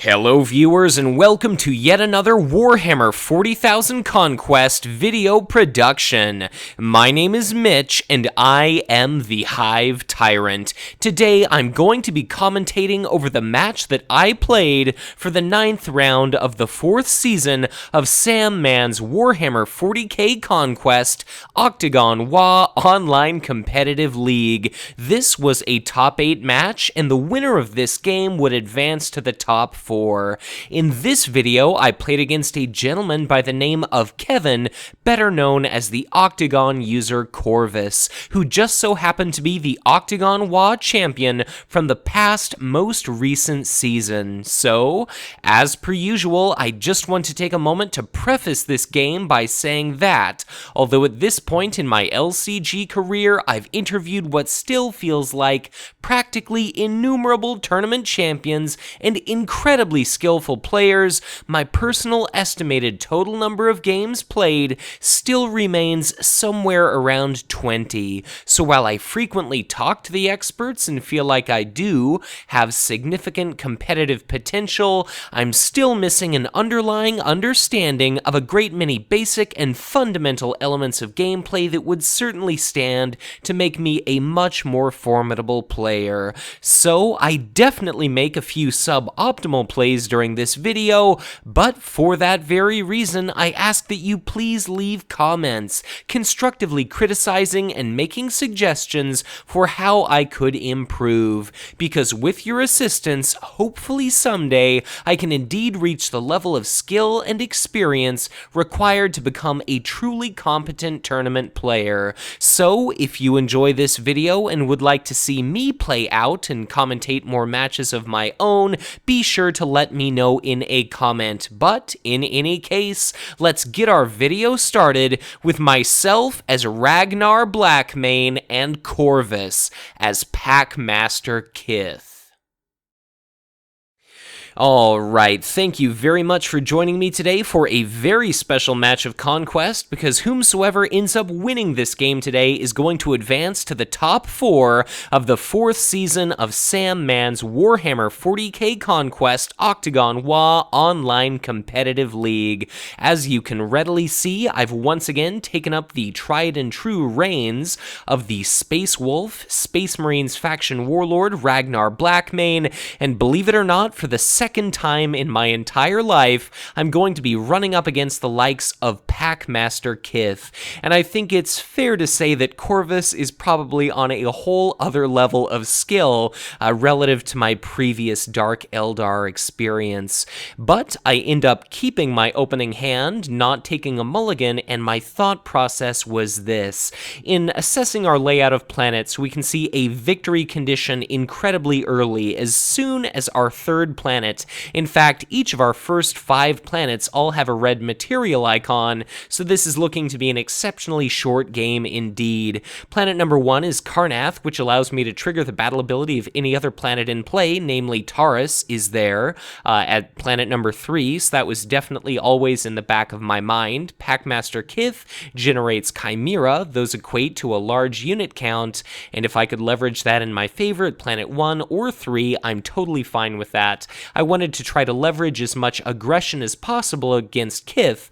Hello viewers and welcome to yet another Warhammer 40,000 Conquest video production. My name is Mitch and I am the Hive Tyrant. Today I'm going to be commentating over the match that I played for the 9th round of the 4th season of Sam Mann's Warhammer 40k Conquest Octagon WA Online Competitive League. This was a top 8 match and the winner of this game would advance to the top 4. In this video, I played against a gentleman by the name of Kevin, better known as the Octagon user Corvus, who just so happened to be the Octagon WA champion from the past most recent season. So, as per usual, I just want to take a moment to preface this game by saying that, although at this point in my LCG career, I've interviewed what still feels like practically innumerable tournament champions and incredibly skillful players, my personal estimated total number of games played still remains somewhere around 20. So while I frequently talk to the experts and feel like I do have significant competitive potential, I'm still missing an underlying understanding of a great many basic and fundamental elements of gameplay that would certainly stand to make me a much more formidable player. So I definitely make a few suboptimal plays during this video, but for that very reason, I ask that you please leave comments, constructively criticizing and making suggestions for how I could improve, because with your assistance, hopefully someday, I can indeed reach the level of skill and experience required to become a truly competent tournament player. So, if you enjoy this video and would like to see me play out and commentate more matches of my own, be sure to let me know in a comment. But in any case, let's get our video started with myself as Ragnar Blackmane and Corvus as Packmaster Kith. Alright, thank you very much for joining me today for a very special match of Conquest, because whomsoever ends up winning this game today is going to advance to the top 4 of the 4th season of Sam Mann's Warhammer 40k Conquest Octagon WA Online Competitive League. As you can readily see, I've once again taken up the tried and true reins of the Space Wolf, Space Marines faction warlord Ragnar Blackmane, and believe it or not, for the second time in my entire life, I'm going to be running up against the likes of Packmaster Kith, and I think it's fair to say that Corvus is probably on a whole other level of skill relative to my previous Dark Eldar experience. But I end up keeping my opening hand, not taking a mulligan, and my thought process was this. In assessing our layout of planets, we can see a victory condition incredibly early, as soon as our 3rd planet. In fact, each of our first 5 planets all have a red material icon, so this is looking to be an exceptionally short game indeed. Planet number 1 is Karnath, which allows me to trigger the battle ability of any other planet in play, namely Taurus is there at planet number 3, so that was definitely always in the back of my mind. Packmaster Kith generates Chimera, those equate to a large unit count, and if I could leverage that in my favor at planet 1 or 3, I'm totally fine with that. I wanted to try to leverage as much aggression as possible against Kith,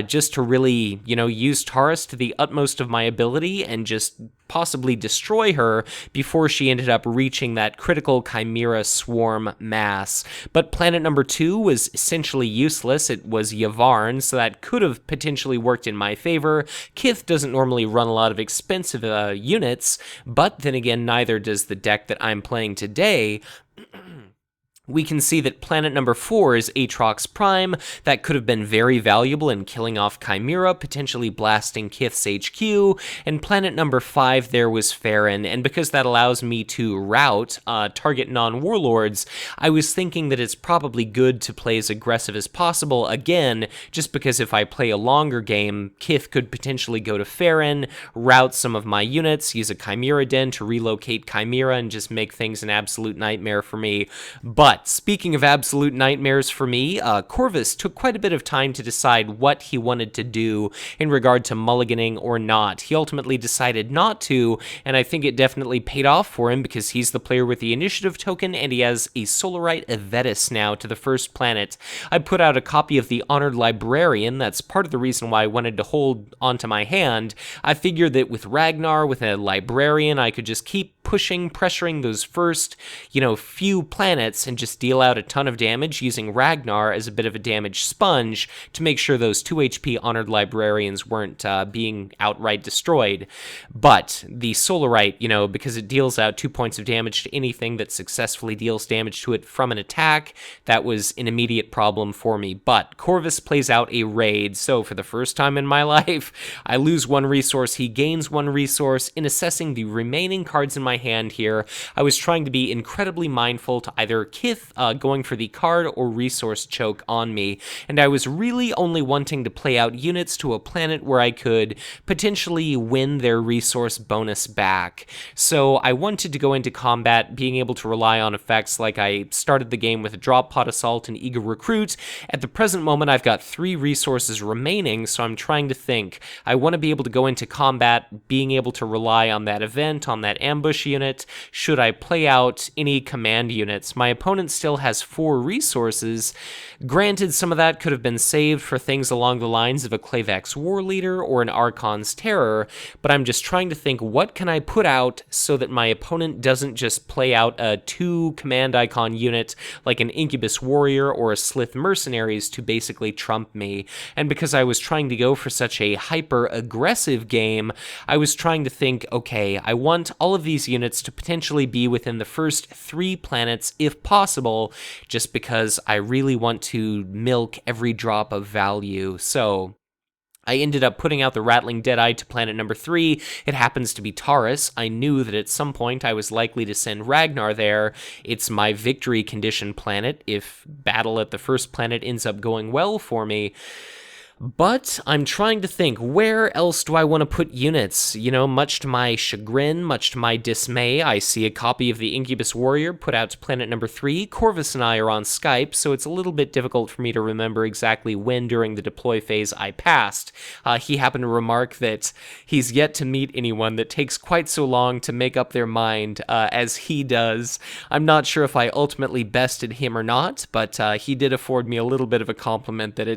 just to really, use Taurus to the utmost of my ability and just possibly destroy her before she ended up reaching that critical Chimera swarm mass. But planet number 2 was essentially useless. It was Yavvarn, so that could have potentially worked in my favor. Kith doesn't normally run a lot of expensive units, but then again, neither does the deck that I'm playing today. We can see that planet number 4 is Aatrox Prime. That could have been very valuable in killing off Chimera, potentially blasting Kith's HQ, and planet number 5 there was Farron, and because that allows me to rout target non-warlords, I was thinking that it's probably good to play as aggressive as possible, again, just because if I play a longer game, Kith could potentially go to Farron, rout some of my units, use a Chimera Den to relocate Chimera, and just make things an absolute nightmare for me. But But speaking of absolute nightmares for me, Corvus took quite a bit of time to decide what he wanted to do in regard to mulliganing or not. He ultimately decided not to, and I think it definitely paid off for him because he's the player with the initiative token and he has a Solarite Evetus now to the first planet. I put out a copy of the Honored Librarian. That's part of the reason why I wanted to hold onto my hand. I figured that with Ragnar, with a Librarian, I could just keep pressuring those first, few planets and just deal out a ton of damage using Ragnar as a bit of a damage sponge to make sure those 2 HP Honored Librarians weren't being outright destroyed. But the Solarite, because it deals out 2 points of damage to anything that successfully deals damage to it from an attack, that was an immediate problem for me. But Corvus plays out a raid, so for the first time in my life, I lose 1 resource, he gains 1 resource. In assessing the remaining cards in my hand here, I was trying to be incredibly mindful to either Kith going for the card or resource choke on me, and I was really only wanting to play out units to a planet where I could potentially win their resource bonus back. So I wanted to go into combat being able to rely on effects like I started the game with a Drop Pod Assault and Eager Recruit. At the present moment, I've got 3 resources remaining, so I'm trying to think. I want to be able to go into combat being able to rely on that event, on that ambush unit. Should I play out any command units? My opponent still has 4 resources. Granted, some of that could have been saved for things along the lines of a Clavex War Leader or an Archon's Terror, but I'm just trying to think, what can I put out so that my opponent doesn't just play out a 2 command icon unit like an Incubus Warrior or a Slith Mercenaries to basically trump me. And because I was trying to go for such a hyper-aggressive game, I was trying to think, okay, I want all of these units to potentially be within the first 3 planets if possible, just because I really want to milk every drop of value. So I ended up putting out the Rattling Deadeye to planet number 3. It happens to be Taurus. I knew that at some point I was likely to send Ragnar there. It's my victory condition planet if battle at the first planet ends up going well for me. But I'm trying to think, where else do I want to put units? Much to my chagrin, much to my dismay, I see a copy of the Incubus Warrior put out to planet number 3. Corvus and I are on Skype, so it's a little bit difficult for me to remember exactly when during the deploy phase I passed. He happened to remark that he's yet to meet anyone that takes quite so long to make up their mind as he does. I'm not sure if I ultimately bested him or not, but he did afford me a little bit of a compliment that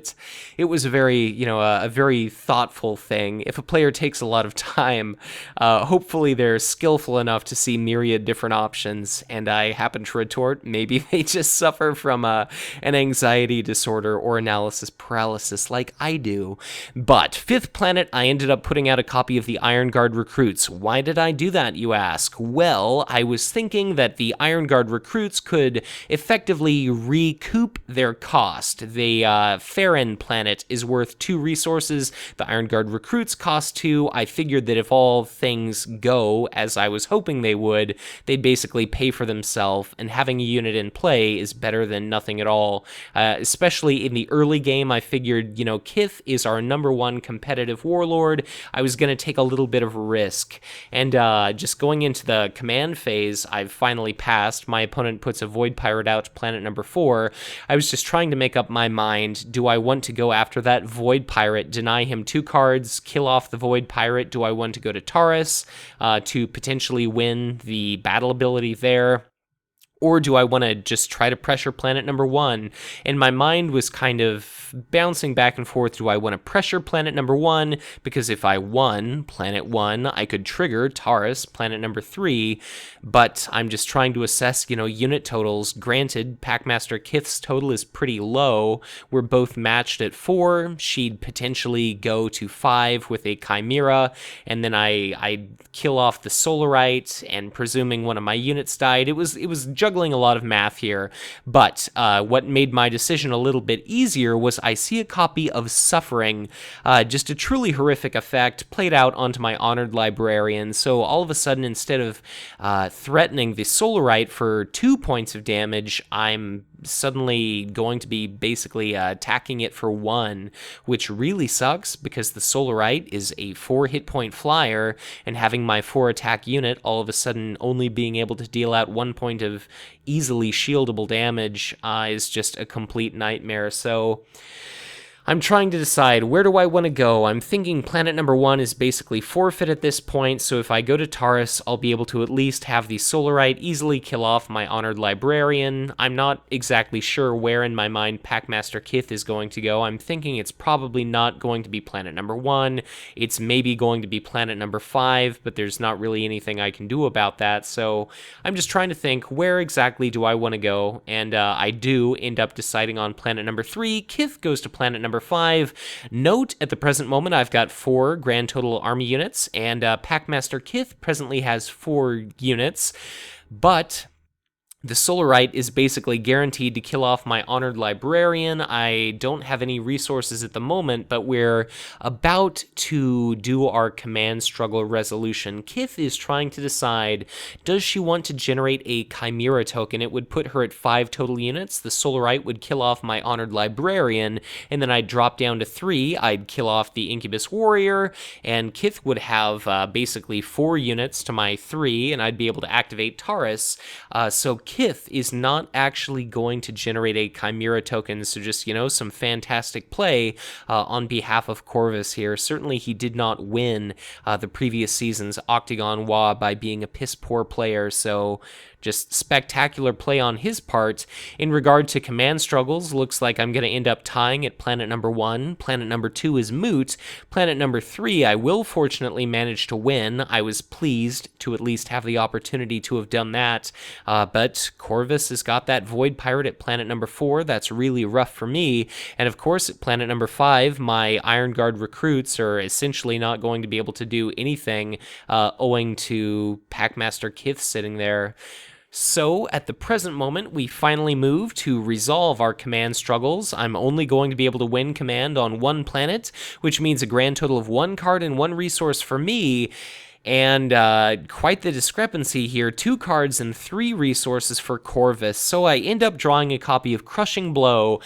it was a very thoughtful thing. If a player takes a lot of time, hopefully they're skillful enough to see myriad different options, and I happen to retort, maybe they just suffer from an anxiety disorder or analysis paralysis like I do. But 5th planet, I ended up putting out a copy of the Iron Guard Recruits. Why did I do that, you ask? Well, I was thinking that the Iron Guard Recruits could effectively recoup their cost. The Farron planet is worth 2 resources. The Iron Guard Recruits cost 2. I figured that if all things go as I was hoping they would, they'd basically pay for themselves, and having a unit in play is better than nothing at all. Especially in the early game, I figured, Kith is our number 1 competitive warlord. I was going to take a little bit of a risk. And just going into the command phase, I've finally passed. My opponent puts a Void Pirate out to planet number 4. I was just trying to make up my mind. Do I want to go after that Void Pirate, deny him 2 cards, kill off the Void Pirate? Do I want to go to Taurus to potentially win the battle ability there? Or do I want to just try to pressure planet number 1? And my mind was kind of bouncing back and forth. Do I want to pressure planet number 1? Because if I won planet 1, I could trigger Taurus, planet number 3. But I'm just trying to assess, unit totals. Granted, Packmaster Kith's total is pretty low. We're both matched at 4. She'd potentially go to 5 with a Chimera. And then I'd kill off the Solarite, and presuming one of my units died. It was juggling a lot of math here, but what made my decision a little bit easier was I see a copy of Suffering, just a truly horrific effect played out onto my Honored Librarian. So all of a sudden, instead of threatening the Solarite for 2 points of damage, I'm suddenly going to be basically attacking it for 1, which really sucks because the Solarite is a 4 hit point flyer, and having my 4 attack unit all of a sudden only being able to deal out 1 point of easily shieldable damage is just a complete nightmare. So I'm trying to decide, where do I want to go? I'm thinking planet number 1 is basically forfeit at this point, so if I go to Taurus, I'll be able to at least have the Solarite easily kill off my Honored Librarian. I'm not exactly sure where in my mind Packmaster Kith is going to go. I'm thinking it's probably not going to be planet number 1. It's maybe going to be planet number 5, but there's not really anything I can do about that, so I'm just trying to think, where exactly do I want to go? And I do end up deciding on planet number 3. Kith goes to planet number 5. Note, at the present moment, I've got 4 grand total army units, and Packmaster Kith presently has 4 units, but the Solarite is basically guaranteed to kill off my Honored Librarian. I don't have any resources at the moment, but we're about to do our command struggle resolution. Kith is trying to decide, does she want to generate a Chimera token? It would put her at 5 total units. The Solarite would kill off my Honored Librarian, and then I'd drop down to 3. I'd kill off the Incubus Warrior, and Kith would have basically 4 units to my 3, and I'd be able to activate Taurus. So Kith is not actually going to generate a Chimera token, so just, some fantastic play on behalf of Corvus here. Certainly he did not win the previous season's Octagon WA by being a piss-poor player, so just spectacular play on his part. In regard to command struggles, looks like I'm going to end up tying at planet number 1. Planet number 2 is moot. Planet number 3, I will fortunately manage to win. I was pleased to at least have the opportunity to have done that, but Corvus has got that Void Pirate at planet number 4. That's really rough for me. And of course, at planet number 5, my Iron Guard recruits are essentially not going to be able to do anything owing to Packmaster Kith sitting there. So, at the present moment, we finally move to resolve our command struggles. I'm only going to be able to win command on 1 planet, which means a grand total of 1 card and 1 resource for me. And quite the discrepancy here, 2 cards and 3 resources for Corvus. So I end up drawing a copy of Crushing Blow.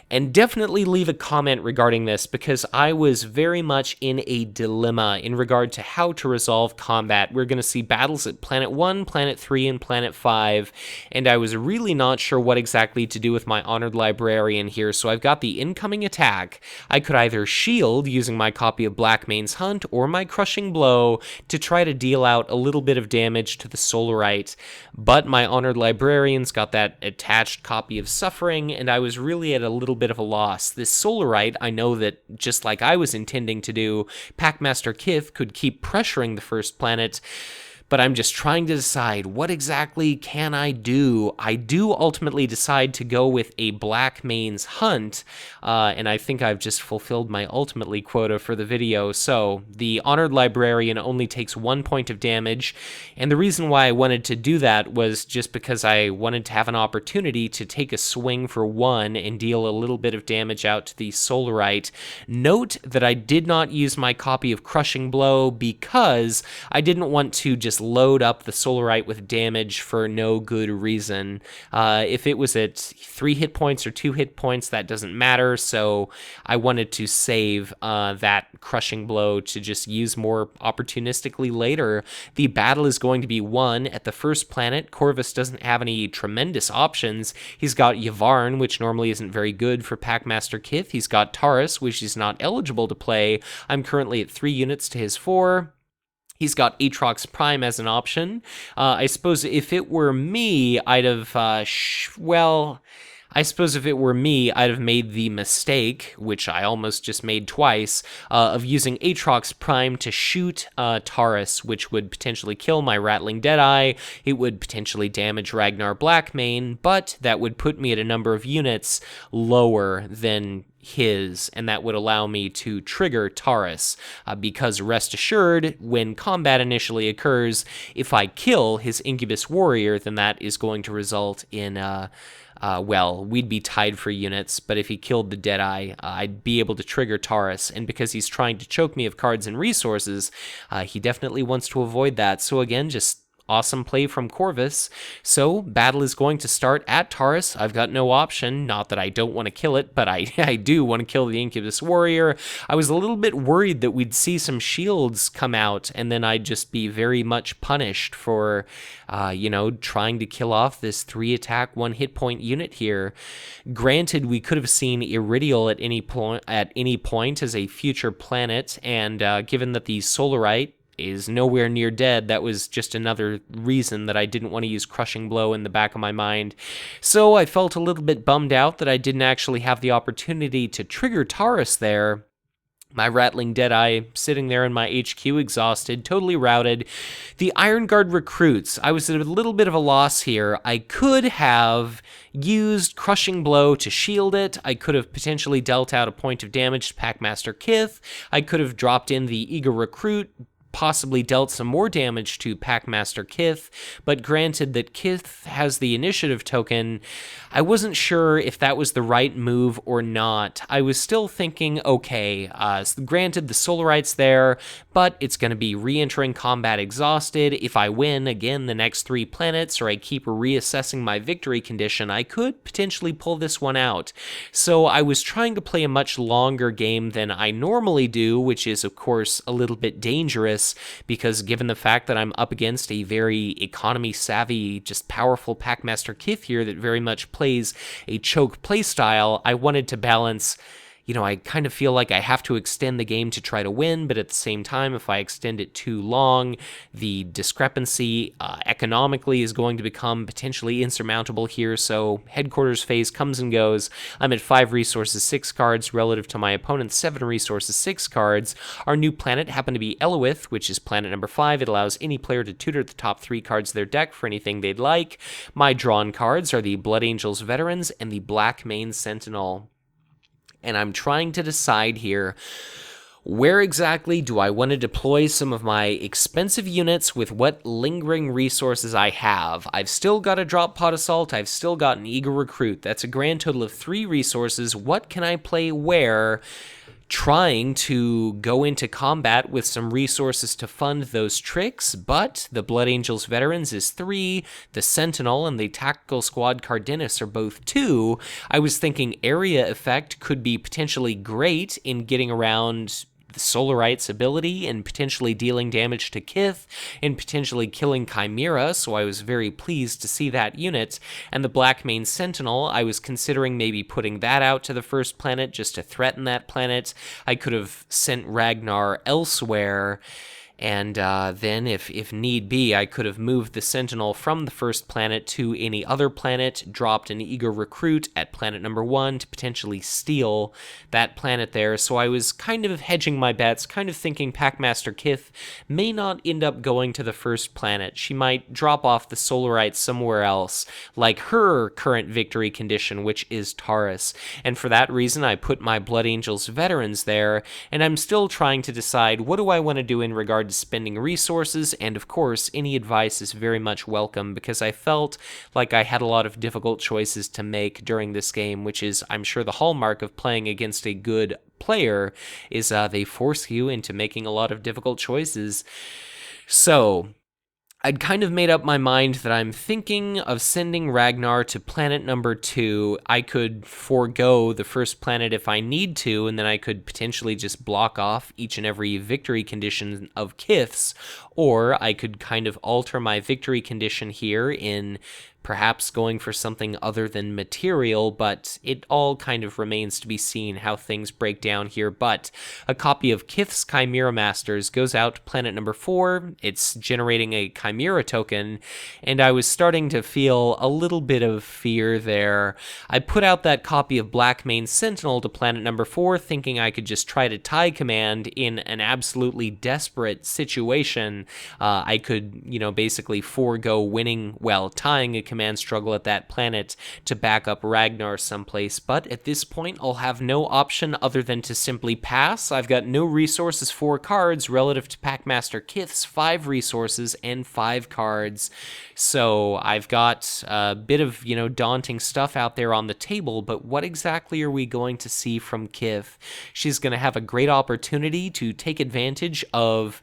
And definitely leave a comment regarding this, because I was very much in a dilemma in regard to how to resolve combat. We're going to see battles at Planet 1, Planet 3, and Planet 5, and I was really not sure what exactly to do with my Honored Librarian here, so I've got the incoming attack. I could either shield using my copy of Blackmane's Hunt or my Crushing Blow to try to deal out a little bit of damage to the Solarite, but my Honored Librarian's got that attached copy of Suffering, and I was really at a little bit of a loss. This Solarite, I know that just like I was intending to do, Packmaster Kith could keep pressuring the first planet, but I'm just trying to decide, what exactly can I do? I do ultimately decide to go with a Blackmane's Hunt, and I think I've just fulfilled my ultimately quota for the video. So the Honored Librarian only takes 1 point of damage, and the reason why I wanted to do that was just because I wanted to have an opportunity to take a swing for 1 and deal a little bit of damage out to the Solarite. Note that I did not use my copy of Crushing Blow because I didn't want to just load up the Solarite with damage for no good reason. If it was at 3 hit points or 2 hit points, that doesn't matter, so I wanted to save that Crushing Blow to just use more opportunistically later. The battle is going to be won at the first planet. Corvus doesn't have any tremendous options. He's got Yvarn, which normally isn't very good for Packmaster Kith. He's got Taurus, which he's not eligible to play. I'm currently at 3 units to his 4. He's got Aatrox Prime as an option. I suppose if it were me, I'd have, I suppose if it were me, I'd have made the mistake, which I almost just made twice, of using Aatrox Prime to shoot Taurus, which would potentially kill my Rattling Deadeye. It would potentially damage Ragnar Blackmane, but that would put me at a number of units lower than his, and that would allow me to trigger Taurus, because rest assured, when combat initially occurs, if I kill his Incubus Warrior, then that is going to result in, we'd be tied for units, but if he killed the Deadeye, I'd be able to trigger Taurus, and because he's trying to choke me of cards and resources, he definitely wants to avoid that. So again, just awesome play from Corvus. So battle is going to start at Taurus. I've got no option. Not that I don't want to kill it, but I do want to kill the Incubus Warrior. I was a little bit worried that we'd see some shields come out, and then I'd just be very much punished for, trying to kill off this 3-attack, 1-hit point unit here. Granted, we could have seen Iridial at any point as a future planet, and given that the Solarite is nowhere near dead, that was just another reason that I didn't want to use Crushing Blow in the back of my mind. So I felt a little bit bummed out that I didn't actually have the opportunity to trigger Taurus there. My Rattling Deadeye sitting there in my HQ exhausted, totally routed. The Iron Guard recruits, I was at a little bit of a loss here. I could have used Crushing Blow to shield it. I could have potentially dealt out a point of damage to Packmaster Kith. I could have dropped in the Eager Recruit, possibly dealt some more damage to Packmaster Kith, but granted that Kith has the initiative token, I wasn't sure if that was the right move or not. I was still thinking, okay, granted the Solarite's there, but it's going to be re-entering combat exhausted. If I win, again, the next 3 planets, or I keep reassessing my victory condition, I could potentially pull this one out. So I was trying to play a much longer game than I normally do, which is, of course, a little bit dangerous, because given the fact that I'm up against a very economy-savvy, just powerful Packmaster Kith here that very much plays a choke playstyle, I wanted to balance. I kind of feel like I have to extend the game to try to win, but at the same time, if I extend it too long, the discrepancy economically is going to become potentially insurmountable here, so Headquarters phase comes and goes. I'm at 5 resources, 6 cards, relative to my opponent's 7 resources, 6 cards. Our new planet happened to be Eloith, which is planet number 5. It allows any player to tutor the top 3 cards of their deck for anything they'd like. My drawn cards are the Blood Angels Veterans and the Blackmane Sentinel. And I'm trying to decide here, where exactly do I want to deploy some of my expensive units with what lingering resources I have? I've still got a Drop Pod Assault, I've still got an Eager Recruit. That's a grand total of 3 resources. What can I play where? Trying to go into combat with some resources to fund those tricks, but the Blood Angels Veterans is 3, the Sentinel and the Tactical Squad Cardenas are both 2. I was thinking Area Effect could be potentially great in getting around the Solarite's ability and potentially dealing damage to Kith and potentially killing Chimera, so I was very pleased to see that unit. And the Blackmane Sentinel, I was considering maybe putting that out to the first planet just to threaten that planet. I could have sent Ragnar elsewhere, and then, if need be, I could have moved the Sentinel from the first planet to any other planet, dropped an Eager Recruit at planet number 1 to potentially steal that planet there. So I was kind of hedging my bets, kind of thinking Packmaster Kith may not end up going to the first planet. She might drop off the Solarite somewhere else, like her current victory condition, which is Taurus. And for that reason, I put my Blood Angels Veterans there, and I'm still trying to decide what do I want to do in regard to spending resources, and of course any advice is very much welcome, because I felt like I had a lot of difficult choices to make during this game, which is, I'm sure, the hallmark of playing against a good player, is they force you into making a lot of difficult choices. So I'd kind of made up my mind that I'm thinking of sending Ragnar to planet number 2. I could forego the first planet if I need to, and then I could potentially just block off each and every victory condition of Kith's, or I could kind of alter my victory condition here in perhaps going for something other than material, but it all kind of remains to be seen how things break down here. But a copy of Kith's Chimera Masters goes out to planet number 4. It's generating a Chimera token, and I was starting to feel a little bit of fear there. I put out that copy of Blackmane Sentinel to planet number 4, thinking I could just try to tie command in an absolutely desperate situation. I could, basically forego winning, tying a command command struggle at that planet to back up Ragnar someplace, but at this point I'll have no option other than to simply pass. I've got no resources for cards relative to Packmaster Kith's 5 resources and 5 cards. So I've got a bit of, daunting stuff out there on the table, but what exactly are we going to see from Kith? She's going to have a great opportunity to take advantage of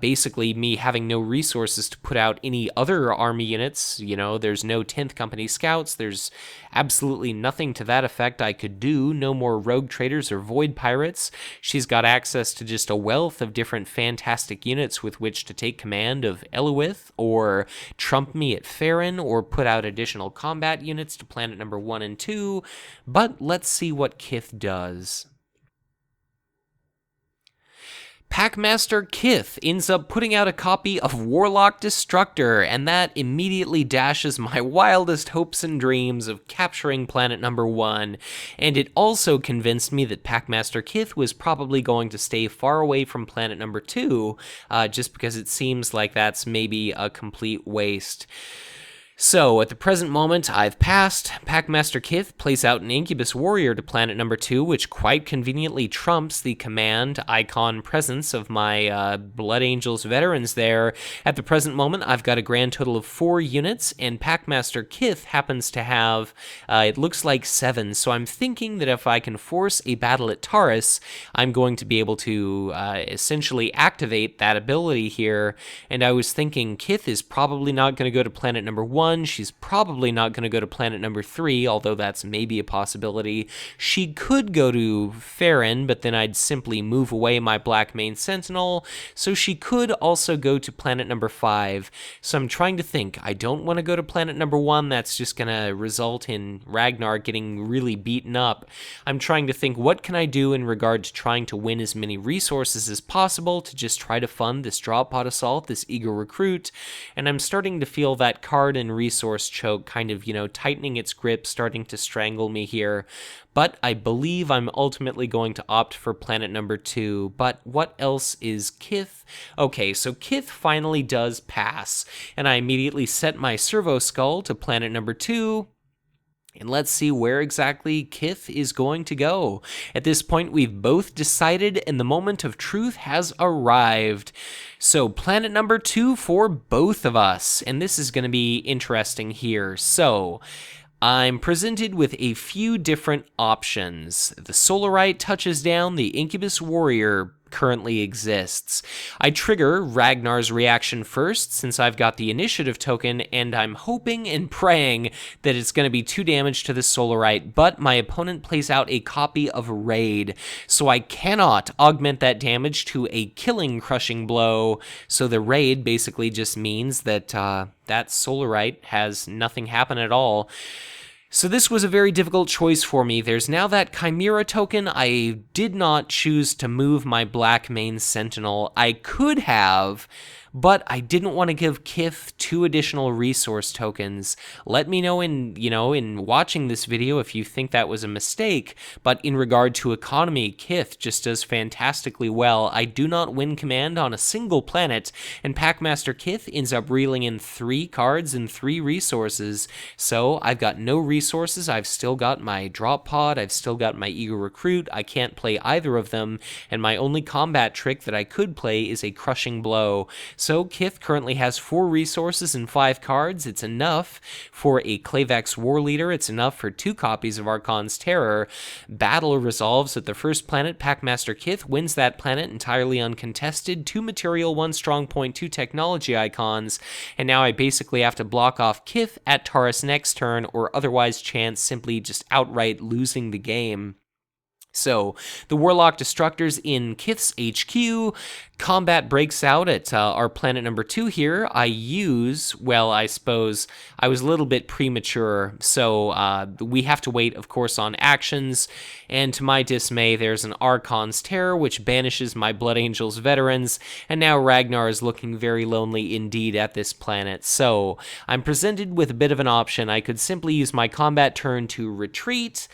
basically me having no resources to put out any other army units. There's no 10th Company Scouts. There's absolutely nothing to that effect I could do. No more Rogue Traders or Void Pirates. She's got access to just a wealth of different fantastic units with which to take command of Eluith, or trump me at Farron, or put out additional combat units to planet number 1 and 2. But let's see what Kith does. Packmaster Kith ends up putting out a copy of Warlock Destructor, and that immediately dashes my wildest hopes and dreams of capturing planet number 1, and it also convinced me that Packmaster Kith was probably going to stay far away from planet number 2, just because it seems like that's maybe a complete waste. So, at the present moment, I've passed. Packmaster Kith plays out an Incubus Warrior to planet number 2, which quite conveniently trumps the command icon presence of my Blood Angels veterans there. At the present moment, I've got a grand total of 4 units, and Packmaster Kith happens to have, it looks like 7, so I'm thinking that if I can force a battle at Taurus, I'm going to be able to essentially activate that ability here, and I was thinking Kith is probably not going to go to planet number 1. She's probably not going to go to planet number 3, although that's maybe a possibility. She could go to Farron, but then I'd simply move away my Blackmane Sentinel, so she could also go to planet number 5. So I'm trying to think. I don't want to go to planet number 1. That's just going to result in Ragnar getting really beaten up. I'm trying to think, what can I do in regard to trying to win as many resources as possible to just try to fund this drop pod assault, this eager recruit, and I'm starting to feel that card and resource choke kind of, tightening its grip, starting to strangle me here. But I believe I'm ultimately going to opt for planet number 2. But what else is Kith? Okay, so Kith finally does pass, and I immediately set my Servo Skull to planet number 2. And let's see where exactly Kith is going to go. At this point, we've both decided, and the moment of truth has arrived. So, planet number 2 for both of us. And this is going to be interesting here. So, I'm presented with a few different options. The Solarite touches down, the Incubus Warrior currently exists. I trigger Ragnar's reaction first, since I've got the initiative token, and I'm hoping and praying that it's going to be 2 damage to the Solarite, but my opponent plays out a copy of Raid, so I cannot augment that damage to a killing crushing blow, so the Raid basically just means that that Solarite has nothing happen at all. So this was a very difficult choice for me. There's now that Chimera token. I did not choose to move my Blackmane Sentinel. I could have, but I didn't want to give Kith 2 additional resource tokens. Let me know in watching this video if you think that was a mistake, but in regard to economy, Kith just does fantastically well. I do not win command on a single planet, and Packmaster Kith ends up reeling in 3 cards and 3 resources. So I've got no resources, I've still got my drop pod, I've still got my eager recruit, I can't play either of them, and my only combat trick that I could play is a crushing blow. So Kith currently has 4 resources and 5 cards. It's enough for a Clavex War Leader. It's enough for 2 copies of Archon's Terror. Battle resolves at the first planet. Packmaster Kith wins that planet entirely uncontested. 2 material, 1 strong point, 2 technology icons. And now I basically have to block off Kith at Taurus next turn, or otherwise chance simply just outright losing the game. So, the Warlock Destructors in Kith's HQ. Combat breaks out at our planet number 2 here. I suppose I was a little bit premature, so we have to wait, of course, on actions, and to my dismay, there's an Archon's Terror, which banishes my Blood Angels veterans, and now Ragnar is looking very lonely indeed at this planet. So, I'm presented with a bit of an option. I could simply use my combat turn to retreat,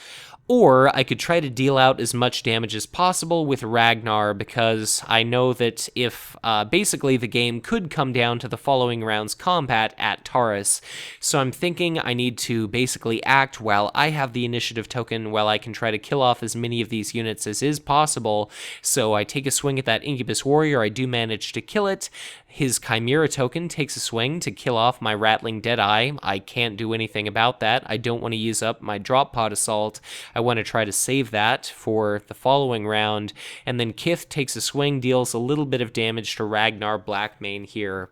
Or I could try to deal out as much damage as possible with Ragnar, because I know that if basically the game could come down to the following round's combat at Taurus. So I'm thinking I need to basically act while I have the initiative token, while I can try to kill off as many of these units as is possible. So I take a swing at that Incubus Warrior. I do manage to kill it. His Chimera token takes a swing to kill off my Rattling Deadeye. I can't do anything about that. I don't want to use up my Drop Pod Assault. I want to try to save that for the following round. And then Kith takes a swing, deals a little bit of damage to Ragnar Blackmane here.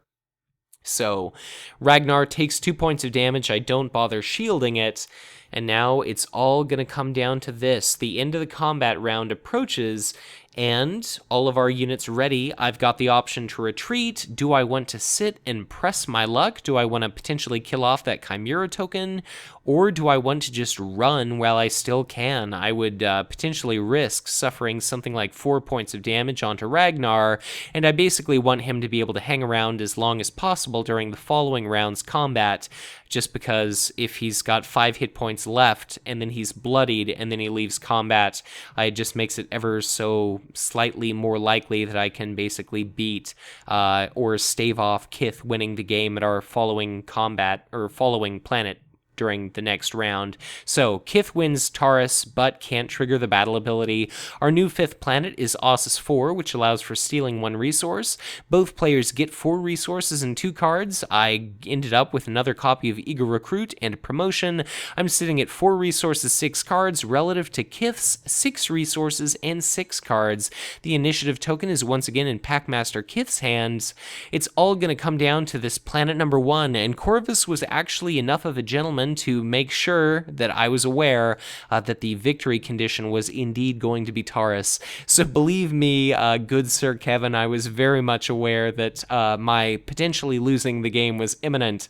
So Ragnar takes 2 points of damage. I don't bother shielding it. And now it's all going to come down to this. The end of the combat round approaches, and all of our units ready. I've got the option to retreat. Do I want to sit and press my luck? Do I want to potentially kill off that Chimera token? Or do I want to just run while I still can? I would potentially risk suffering something like 4 points of damage onto Ragnar, and I basically want him to be able to hang around as long as possible during the following round's combat, just because if he's got 5 hit points left, and then he's bloodied, and then he leaves combat, it just makes it ever so slightly more likely that I can basically beat or stave off Kith winning the game at our following combat, or following planet during the next round. So Kith wins Taurus, but can't trigger the battle ability. Our new 5th planet is Ossus 4, which allows for stealing 1 resource. Both players get 4 resources and 2 cards. I ended up with another copy of Eager Recruit and Promotion. I'm sitting at 4 resources, 6 cards, relative to Kith's 6 resources and 6 cards. The initiative token is once again in Packmaster Kith's hands. It's all going to come down to this planet number 1, and Corvus was actually enough of a gentleman to make sure that I was aware that the victory condition was indeed going to be Taurus. So believe me, good Sir Kevin, I was very much aware that my potentially losing the game was imminent.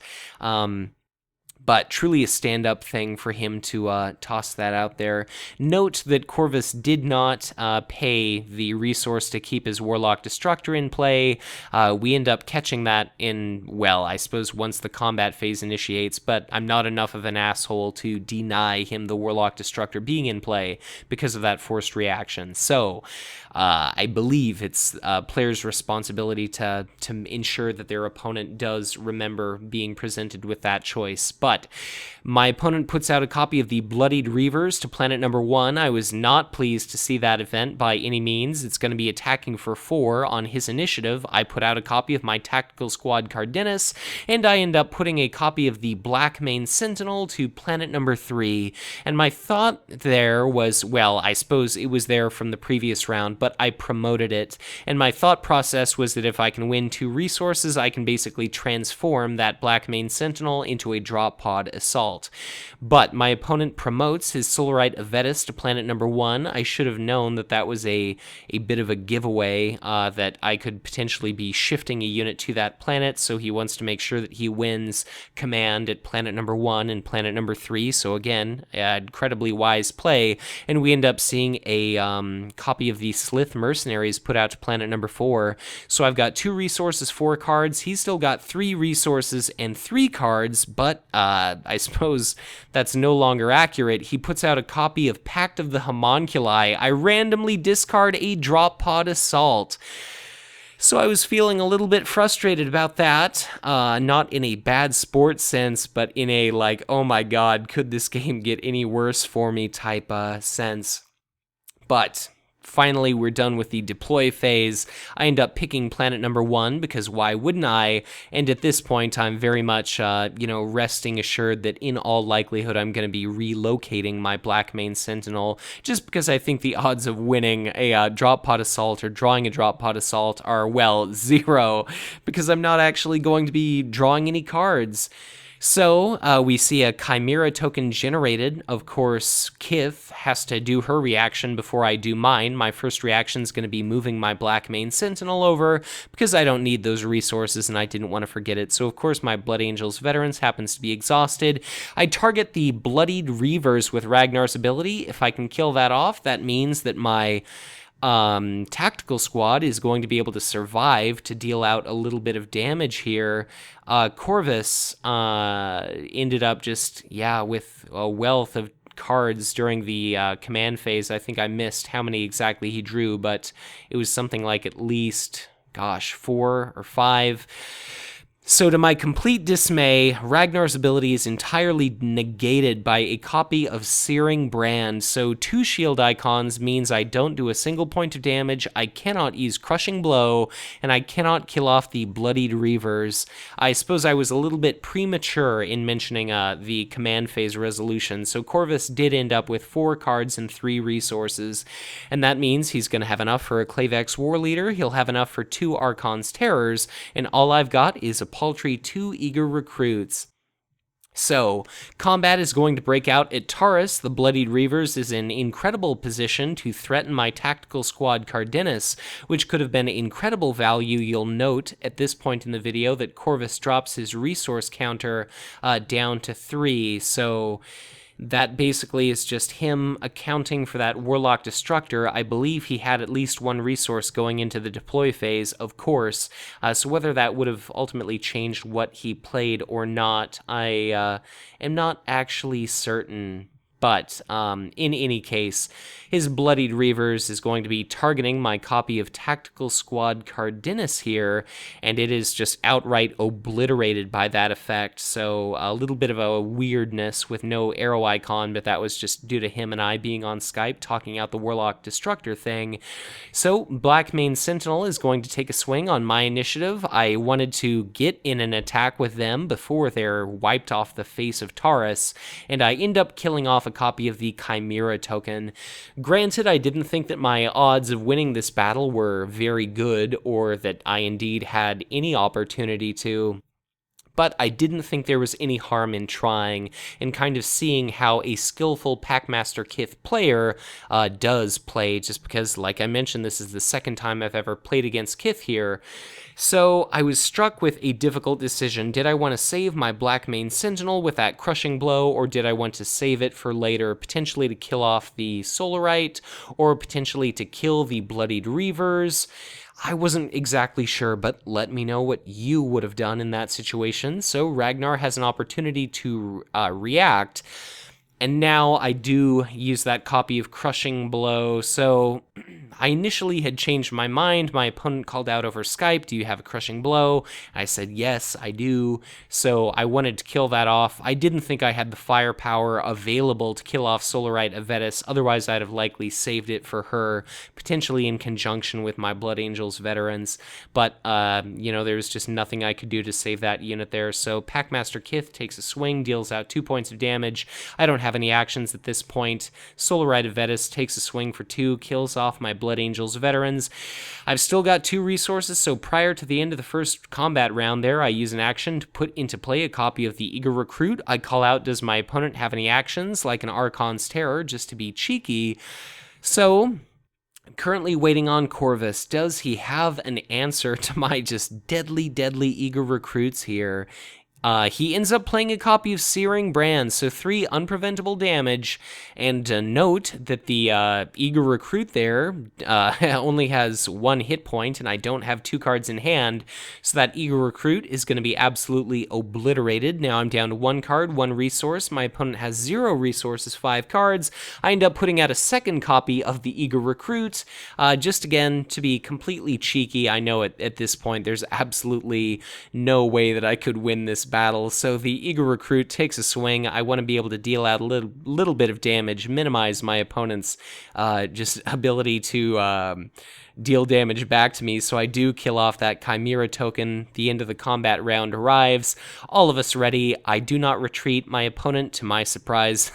But truly a stand-up thing for him to toss that out there. Note that Corvus did not pay the resource to keep his Warlock Destructor in play. We end up catching that in, well, I suppose once the combat phase initiates, but I'm not enough of an asshole to deny him the Warlock Destructor being in play because of that forced reaction. So I believe it's players' responsibility to ensure that their opponent does remember being presented with that choice. But my opponent puts out a copy of the Bloodied Reavers to planet number 1. I was not pleased to see that event by any means. It's going to be attacking for 4 on his initiative. I put out a copy of my Tactical Squad Cardenas, and I end up putting a copy of the Blackmane Sentinel to planet number 3. And my thought there was, well, I suppose it was there from the previous round, but I promoted it. And my thought process was that if I can win 2 resources, I can basically transform that Blackmane Sentinel into a drop pod assault. But my opponent promotes his Solarite Avedis to planet number 1. I should have known that that was a bit of a giveaway, that I could potentially be shifting a unit to that planet, so he wants to make sure that he wins command at planet number 1 and planet number 3. So again, incredibly wise play, and we end up seeing a copy of the Slith Mercenaries put out to planet number 4. So I've got 2 resources, 4 cards. He's still got 3 resources and 3 cards, but I suppose that's no longer accurate. He puts out a copy of Pact of the Homunculi. I randomly discard a drop pod assault. So I was feeling a little bit frustrated about that, not in a bad sports sense, but in a like, oh my god, could this game get any worse for me type sense. But finally, we're done with the deploy phase. I end up picking planet number 1 because why wouldn't I? And at this point, I'm very much, resting assured that in all likelihood, I'm going to be relocating my Blackmane Sentinel, just because I think the odds of winning a drop pod assault or drawing a drop pod assault are, well, 0, because I'm not actually going to be drawing any cards. So we see a Chimera token generated. Of course, Kith has to do her reaction before I do mine. My first reaction is going to be moving my Blackmane Sentinel over because I don't need those resources and I didn't want to forget it. So of course my Blood Angels Veterans happens to be exhausted. I target the Bloodied Reavers with Ragnar's ability. If I can kill that off, that means that my tactical squad is going to be able to survive to deal out a little bit of damage here. Corvus ended up just, with a wealth of cards during the command phase. I think I missed how many exactly he drew, but it was something like at least, gosh, 4 or 5. So to my complete dismay, Ragnar's ability is entirely negated by a copy of Searing Brand, so 2 shield icons means I don't do a single point of damage, I cannot use Crushing Blow, and I cannot kill off the Bloodied Reavers. I suppose I was a little bit premature in mentioning the command phase resolution, so Corvus did end up with 4 cards and 3 resources, and that means he's going to have enough for a Clavex War Leader, he'll have enough for 2 Archon's Terrors, and all I've got is a paltry 2 Eager Recruits. So, combat is going to break out at Taurus. The Bloodied Reavers is in incredible position to threaten my tactical squad Cardenas, which could have been incredible value. You'll note at this point in the video that Corvus drops his resource counter down to 3, so that basically is just him accounting for that Warlock Destructor. I believe he had at least 1 resource going into the deploy phase, of course, so whether that would have ultimately changed what he played or not, I am not actually certain. But in any case, his Bloodied Reavers is going to be targeting my copy of Tactical Squad Cardenas here, and it is just outright obliterated by that effect, so a little bit of a weirdness with no arrow icon, but that was just due to him and I being on Skype talking out the Warlock Destructor thing. So Blackmane Sentinel is going to take a swing on my initiative. I wanted to get in an attack with them before they're wiped off the face of Taurus, and I end up killing off a copy of the Chimera token. Granted, I didn't think that my odds of winning this battle were very good, or that I indeed had any opportunity to, but I didn't think there was any harm in trying and kind of seeing how a skillful Packmaster Kith player does play, just because, like I mentioned, this is the second time I've ever played against Kith here. So I was struck with a difficult decision. Did I want to save my Blackmane Sentinel with that Crushing Blow, or did I want to save it for later, potentially to kill off the Solarite, or potentially to kill the Bloodied Reavers? I wasn't exactly sure, but let me know what you would have done in that situation. So Ragnar has an opportunity to react, and now I do use that copy of Crushing Blow. So I initially had changed my mind. My opponent called out over Skype, "Do you have a Crushing Blow?" I said, "Yes, I do." So I wanted to kill that off. I didn't think I had the firepower available to kill off Solarite Avedis. Otherwise, I'd have likely saved it for her, potentially in conjunction with my Blood Angels veterans. But, there's just nothing I could do to save that unit there. So Packmaster Kith takes a swing, deals out 2 points of damage. I don't have any actions at this point. Solarite Avedis takes a swing for 2, kills off my Blood Angels veterans. I've still got 2 resources, so prior to the end of the first combat round there, I use an action to put into play a copy of the Eager Recruit. I call out, does my opponent have any actions, like an Archon's Terror, just to be cheeky. So I'm currently waiting on Corvus. Does he have an answer to my just deadly Eager Recruits here? He ends up playing a copy of Searing Brand, so 3 unpreventable damage, and note that the Eager Recruit there only has 1 hit point, and I don't have 2 cards in hand, so that Eager Recruit is going to be absolutely obliterated. Now I'm down to 1 card, 1 resource. My opponent has 0 resources, 5 cards. I end up putting out a second copy of the Eager Recruit, just again to be completely cheeky. I know at this point there's absolutely no way that I could win this battle, so the Eager Recruit takes a swing. I want to be able to deal out a little bit of damage, minimize my opponent's just ability to deal damage back to me, so I do kill off that Chimera token. The end of the combat round arrives. All of us ready. I do not retreat. My opponent, to my surprise,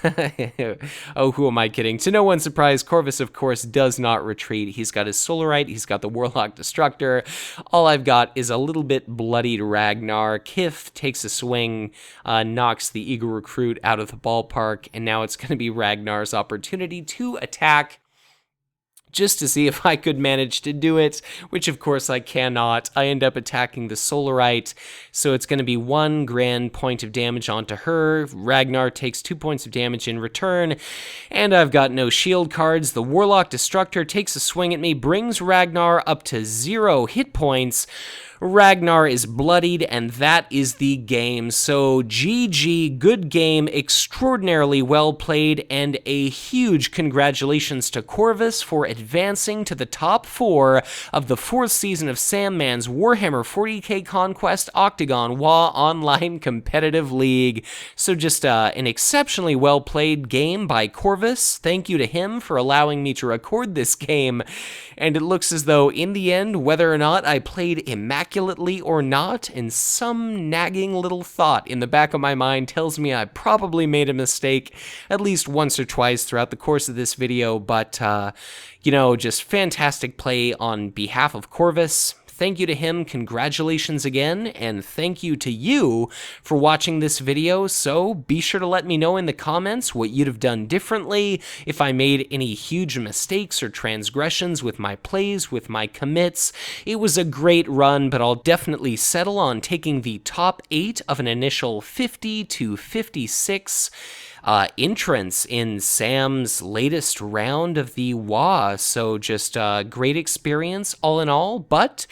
oh, who am I kidding? To no one's surprise, Corvus, of course, does not retreat. He's got his Solarite, he's got the Warlock Destructor. All I've got is a little bit bloodied Ragnar. Kith takes a swing, knocks the Eager Recruit out of the ballpark, and now it's going to be Ragnar's opportunity to attack. just to see if I could manage to do it, which of course I cannot. I end up attacking the Solarite, so it's going to be 1 grand point of damage onto her. Ragnar takes 2 points of damage in return, and I've got no shield cards. The Warlock Destructor takes a swing at me, brings Ragnar up to 0 hit points. Ragnar is bloodied, and that is the game. So GG, good game, extraordinarily well played, and a huge congratulations to Corvus for advancing to the top 4 of the 4th season of Sam Mann's Warhammer 40k Conquest Octagon WoW Online Competitive League. So just an exceptionally well played game by Corvus. Thank you to him for allowing me to record this game, and it looks as though in the end, whether or not I played immaculately or not, and some nagging little thought in the back of my mind tells me I probably made a mistake at least once or twice throughout the course of this video, but, just fantastic play on behalf of Corvus. Thank you to him, congratulations again, and thank you to you for watching this video. So be sure to let me know in the comments what you'd have done differently, if I made any huge mistakes or transgressions with my plays, with my commits. It was a great run, but I'll definitely settle on taking the top 8 of an initial 50 to 56 entrance in Sam's latest round of the WoW, so just a great experience all in all. But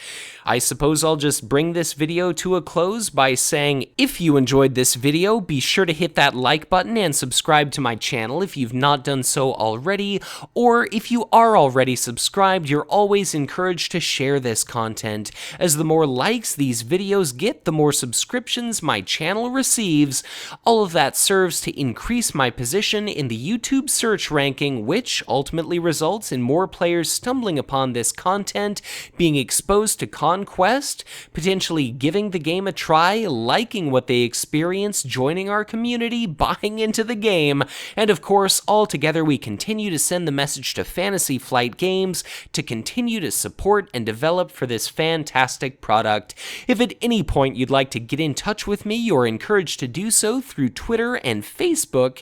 I suppose I'll just bring this video to a close by saying, if you enjoyed this video, be sure to hit that like button and subscribe to my channel if you've not done so already, or if you are already subscribed, you're always encouraged to share this content, as the more likes these videos get, the more subscriptions my channel receives. All of that serves to increase my position in the YouTube search ranking, which ultimately results in more players stumbling upon this content, being exposed to Conquest, potentially giving the game a try, liking what they experience, joining our community, buying into the game, and of course, all together we continue to send the message to Fantasy Flight Games to continue to support and develop for this fantastic product. If at any point you'd like to get in touch with me, you're encouraged to do so through Twitter and Facebook,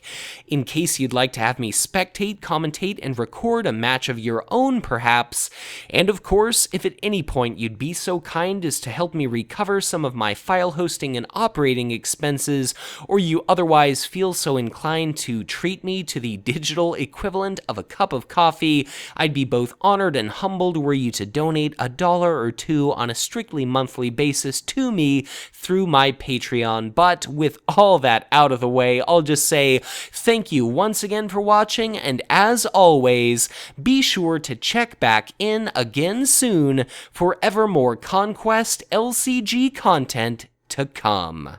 in case you'd like to have me spectate, commentate, and record a match of your own, perhaps. And of course, if at any point you'd be so kind as to help me recover some of my file hosting and operating expenses, or you otherwise feel so inclined to treat me to the digital equivalent of a cup of coffee, I'd be both honored and humbled were you to donate $1 or $2 on a strictly monthly basis to me through my Patreon. But with all that out of the way, I'll just say thank you once again for watching, and as always, be sure to check back in again soon for ever more Conquest LCG content to come.